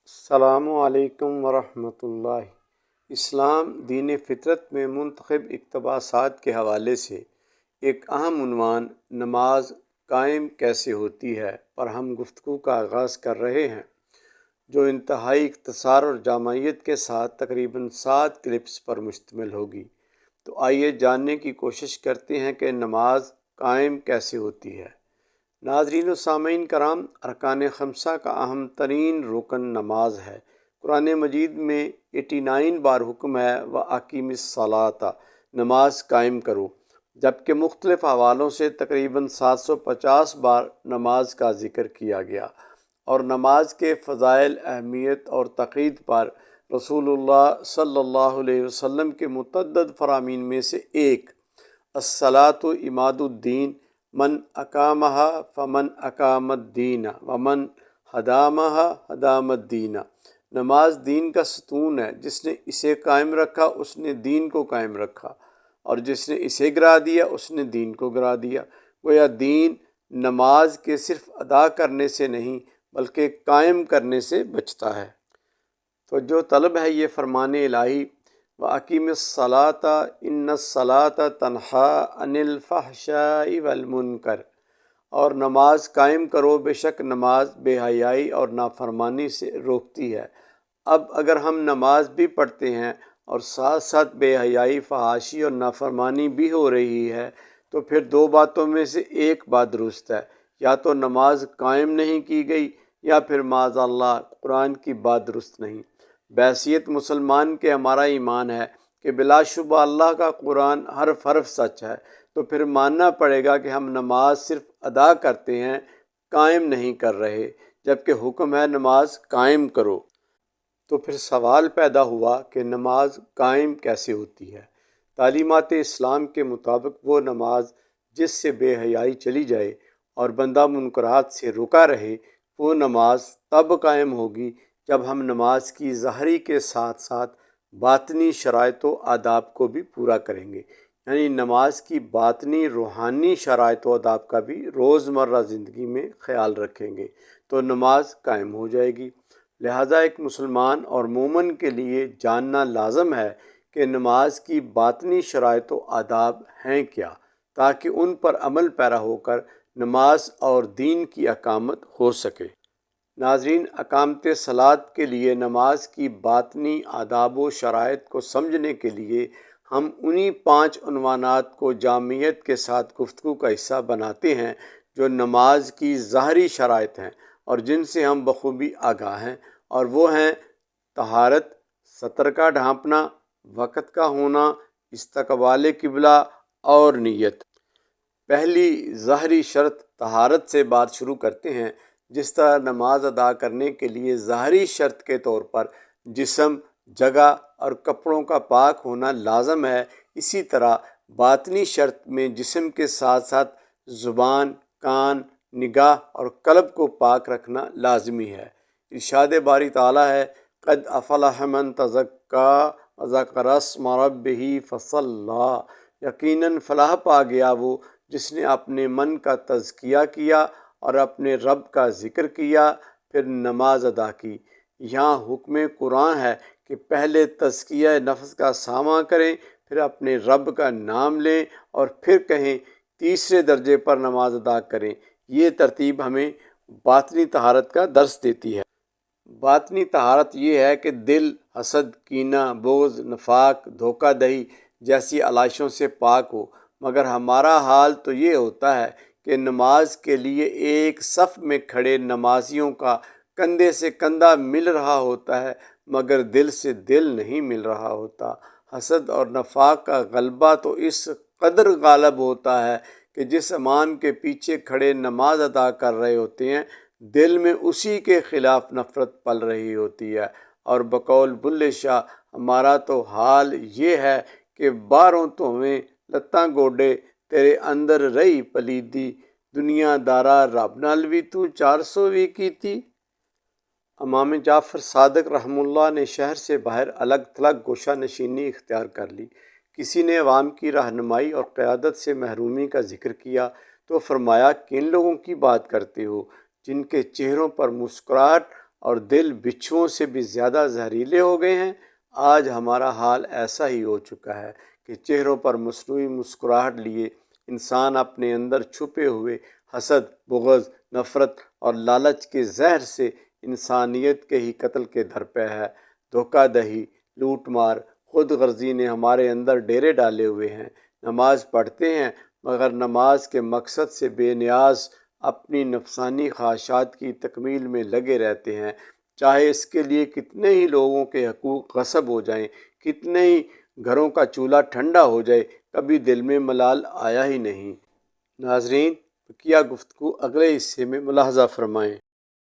السلام علیکم ورحمۃ اللہ۔ اسلام دین فطرت میں منتخب اقتباسات کے حوالے سے ایک اہم عنوان نماز قائم کیسے ہوتی ہے پر ہم گفتگو کا آغاز کر رہے ہیں، جو انتہائی اختصار اور جامعیت کے ساتھ تقریباً 7 کلپس پر مشتمل ہوگی۔ تو آئیے جاننے کی کوشش کرتے ہیں کہ نماز قائم کیسے ہوتی ہے۔ ناظرین و سامعین کرام، ارکان خمسہ کا اہم ترین رکن نماز ہے۔ قرآن مجید میں 89 بار حکم ہے وَأَقِیمِ الصَّلَاةَ، نماز قائم کرو، جبکہ مختلف حوالوں سے تقریباً 750 بار نماز کا ذکر کیا گیا، اور نماز کے فضائل، اہمیت اور تقویت پر رسول اللہ صلی اللہ علیہ وسلم کے متعدد فرامین میں سے ایک الصلاۃ عماد الدین، من اقامہا فمن اقام الدین ومن ہدامہا ہدام الدین، نماز دین کا ستون ہے، جس نے اسے قائم رکھا اس نے دین کو قائم رکھا، اور جس نے اسے گرا دیا اس نے دین کو گرا دیا۔ گویا دین نماز کے صرف ادا کرنے سے نہیں بلکہ قائم کرنے سے بچتا ہے۔ تو جو طلب ہے یہ فرمان الہی وَأَقِیمِ الصَّلَاةَ إِنَّ الصَّلَاةَ تَنْہَىٰ عَنِ الْفَحْشَاءِ وَالْمُنکَرِ، اور نماز قائم کرو، بے شک نماز بے حیائی اور نافرمانی سے روکتی ہے۔ اب اگر ہم نماز بھی پڑھتے ہیں اور ساتھ ساتھ بے حیائی، فحاشی اور نافرمانی بھی ہو رہی ہے، تو پھر دو باتوں میں سے ایک بات درست ہے، یا تو نماز قائم نہیں کی گئی یا پھر معاذ اللہ قرآن کی بات درست نہیں۔ بحیثیت مسلمان کے ہمارا ایمان ہے کہ بلا شبہ اللہ کا قرآن حرف حرف سچ ہے، تو پھر ماننا پڑے گا کہ ہم نماز صرف ادا کرتے ہیں، قائم نہیں کر رہے، جبکہ حکم ہے نماز قائم کرو۔ تو پھر سوال پیدا ہوا کہ نماز قائم کیسے ہوتی ہے؟ تعلیمات اسلام کے مطابق وہ نماز جس سے بے حیائی چلی جائے اور بندہ منکرات سے رکا رہے، وہ نماز تب قائم ہوگی جب ہم نماز کی ظاہری کے ساتھ ساتھ باطنی شرائط و آداب کو بھی پورا کریں گے، یعنی نماز کی باطنی روحانی شرائط و آداب کا بھی روزمرہ زندگی میں خیال رکھیں گے، تو نماز قائم ہو جائے گی۔ لہٰذا ایک مسلمان اور مومن کے لیے جاننا لازم ہے کہ نماز کی باطنی شرائط و آداب ہیں کیا، تاکہ ان پر عمل پیرا ہو کر نماز اور دین کی اقامت ہو سکے۔ ناظرین، اقامت صلاۃ کے لیے نماز کی باطنی آداب و شرائط کو سمجھنے کے لیے ہم انہی 5 عنوانات کو جامعیت کے ساتھ گفتگو کا حصہ بناتے ہیں جو نماز کی ظاہری شرائط ہیں اور جن سے ہم بخوبی آگاہ ہیں، اور وہ ہیں طہارت، سطر کا ڈھانپنا، وقت کا ہونا، استقبال قبلہ اور نیت۔ پہلی ظاہری شرط طہارت سے بات شروع کرتے ہیں۔ جس طرح نماز ادا کرنے کے لیے ظاہری شرط کے طور پر جسم، جگہ اور کپڑوں کا پاک ہونا لازم ہے، اسی طرح باطنی شرط میں جسم کے ساتھ ساتھ زبان، کان، نگاہ اور قلب کو پاک رکھنا لازمی ہے۔ ارشاد باری تعالیٰ ہے قد افلح من تزکیٰ وذکر اسم ربہ فصلی، یقیناً فلاح پا گیا وہ جس نے اپنے من کا تزکیہ کیا اور اپنے رب کا ذکر کیا، پھر نماز ادا کی۔ یہاں حکم قرآن ہے کہ پہلے تزکیہ نفس کا ساماں کریں، پھر اپنے رب کا نام لیں اور پھر کہیں تیسرے درجے پر نماز ادا کریں۔ یہ ترتیب ہمیں باطنی طہارت کا درس دیتی ہے۔ باطنی طہارت یہ ہے کہ دل حسد، کینہ، بغض، نفاق، دھوکہ دہی جیسی علائشوں سے پاک ہو، مگر ہمارا حال تو یہ ہوتا ہے کہ نماز کے لیے ایک صف میں کھڑے نمازیوں کا کندھے سے کندھا مل رہا ہوتا ہے، مگر دل سے دل نہیں مل رہا ہوتا۔ حسد اور نفاق کا غلبہ تو اس قدر غالب ہوتا ہے کہ جس امام کے پیچھے کھڑے نماز ادا کر رہے ہوتے ہیں، دل میں اسی کے خلاف نفرت پل رہی ہوتی ہے۔ اور بقول بلے شاہ، ہمارا تو حال یہ ہے کہ باہروں تو ہمیں لتاں گوڈے تیرے اندر رہی پلیدی، دنیا دارا رب نال بھی تو 400 بھی کیتی۔ امام جعفر صادق رحمہ اللہ نے شہر سے باہر الگ تھلگ گوشہ نشینی اختیار کر لی۔ کسی نے عوام کی رہنمائی اور قیادت سے محرومی کا ذکر کیا تو فرمایا کن لوگوں کی بات کرتے ہو جن کے چہروں پر مسکراہٹ اور دل بچھوؤں سے بھی زیادہ زہریلے ہو گئے ہیں۔ آج ہمارا حال ایسا ہی ہو چکا ہے کہ چہروں پر مصنوعی مسکراہٹ لیے انسان اپنے اندر چھپے ہوئے حسد، بغض، نفرت اور لالچ کے زہر سے انسانیت کے ہی قتل کے درپے ہے۔ دھوکہ دہی، لوٹ مار، خود غرضی نے ہمارے اندر ڈیرے ڈالے ہوئے ہیں۔ نماز پڑھتے ہیں مگر نماز کے مقصد سے بے نیاز اپنی نفسانی خواہشات کی تکمیل میں لگے رہتے ہیں، چاہے اس کے لیے کتنے ہی لوگوں کے حقوق غصب ہو جائیں، کتنے ہی گھروں کا چولہا ٹھنڈا ہو جائے، کبھی دل میں ملال آیا ہی نہیں۔ ناظرین، بقیہ گفتگو اگلے حصے میں ملاحظہ فرمائیں۔